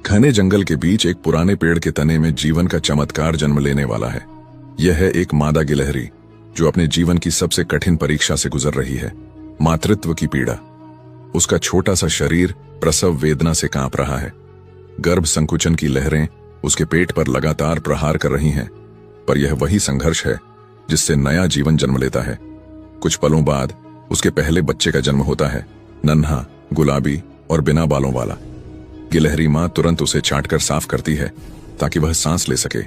घने जंगल के बीच एक पुराने पेड़ के तने में जीवन का चमत्कार जन्म लेने वाला है। यह है एक मादा गिलहरी जो अपने जीवन की सबसे कठिन परीक्षा से गुजर रही है, मातृत्व की पीड़ा। उसका छोटा सा शरीर प्रसव वेदना से कांप रहा है। गर्भ संकुचन की लहरें उसके पेट पर लगातार प्रहार कर रही हैं, पर यह वही संघर्ष है जिससे नया जीवन जन्म लेता है। कुछ पलों बाद उसके पहले बच्चे का जन्म होता है, नन्हा, गुलाबी और बिना बालों वाला। गिलहरी मां तुरंत उसे चाटकर साफ करती है ताकि वह सांस ले सके।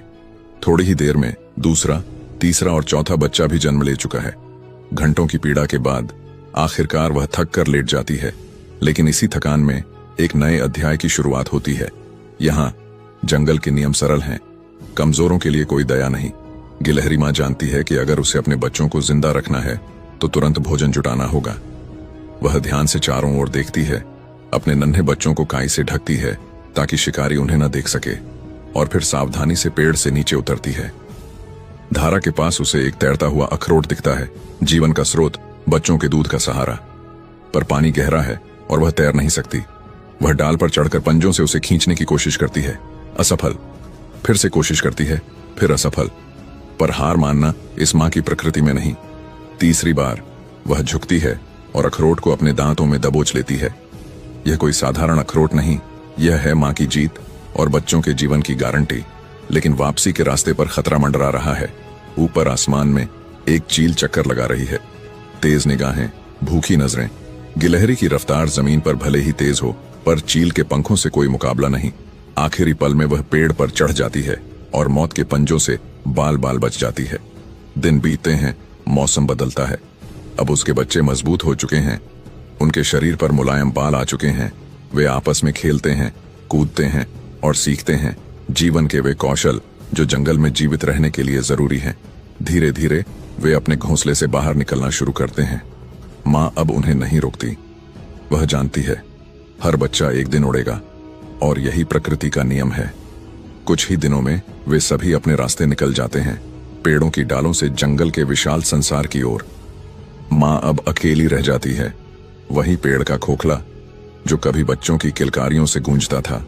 थोड़ी ही देर में दूसरा, तीसरा और चौथा बच्चा भी जन्म ले चुका है। घंटों की पीड़ा के बाद आखिरकार वह थक कर लेट जाती है, लेकिन इसी थकान में एक नए अध्याय की शुरुआत होती है। यहाँ जंगल के नियम सरल हैं, कमजोरों के लिए कोई दया नहीं। गिलहरी मां जानती है कि अगर उसे अपने बच्चों को जिंदा रखना है तो तुरंत भोजन जुटाना होगा। वह ध्यान से चारों ओर देखती है, अपने नन्हे बच्चों को काई से ढकती है ताकि शिकारी उन्हें न देख सके, और फिर सावधानी से पेड़ से नीचे उतरती है। धारा के पास उसे एक तैरता हुआ अखरोट दिखता है, जीवन का स्रोत, बच्चों के दूध का सहारा। पर पानी गहरा है और वह तैर नहीं सकती। वह डाल पर चढ़कर पंजों से उसे खींचने की कोशिश करती है, असफल। फिर से कोशिश करती है, फिर असफल। पर हार मानना इस मां की प्रकृति में नहीं। तीसरी बार वह झुकती है और अखरोट को अपने दांतों में दबोच लेती है। यह कोई साधारण अखरोट नहीं, यह है मां की जीत और बच्चों के जीवन की गारंटी। लेकिन वापसी के रास्ते पर खतरा मंडरा रहा है। ऊपर आसमान में एक चील चक्कर लगा रही है, तेज निगाहें, भूखी नजरें। गिलहरी की रफ्तार जमीन पर भले ही तेज हो, पर चील के पंखों से कोई मुकाबला नहीं। आखिरी पल में वह पेड़ पर चढ़ जाती है और मौत के पंजों से बाल बाल बच जाती है। दिन बीतते हैं, मौसम बदलता है। अब उसके बच्चे मजबूत हो चुके हैं, उनके शरीर पर मुलायम बाल आ चुके हैं। वे आपस में खेलते हैं, कूदते हैं और सीखते हैं जीवन के वे कौशल जो जंगल में जीवित रहने के लिए जरूरी हैं। धीरे धीरे वे अपने घोंसले से बाहर निकलना शुरू करते हैं। मां अब उन्हें नहीं रोकती। वह जानती है हर बच्चा एक दिन उड़ेगा और यही प्रकृति का नियम है। कुछ ही दिनों में वे सभी अपने रास्ते निकल जाते हैं, पेड़ों की डालों से जंगल के विशाल संसार की ओर। मां अब अकेली रह जाती है। वही पेड़ का खोखला जो कभी बच्चों की किलकारियों से गूंजता था,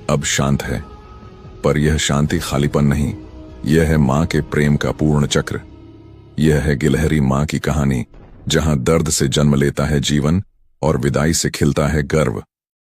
अब शांत है। पर यह शांति खालीपन नहीं, यह है मां के प्रेम का पूर्ण चक्र। यह है गिलहरी मां की कहानी, जहां दर्द से जन्म लेता है जीवन और विदाई से खिलता है गर्व।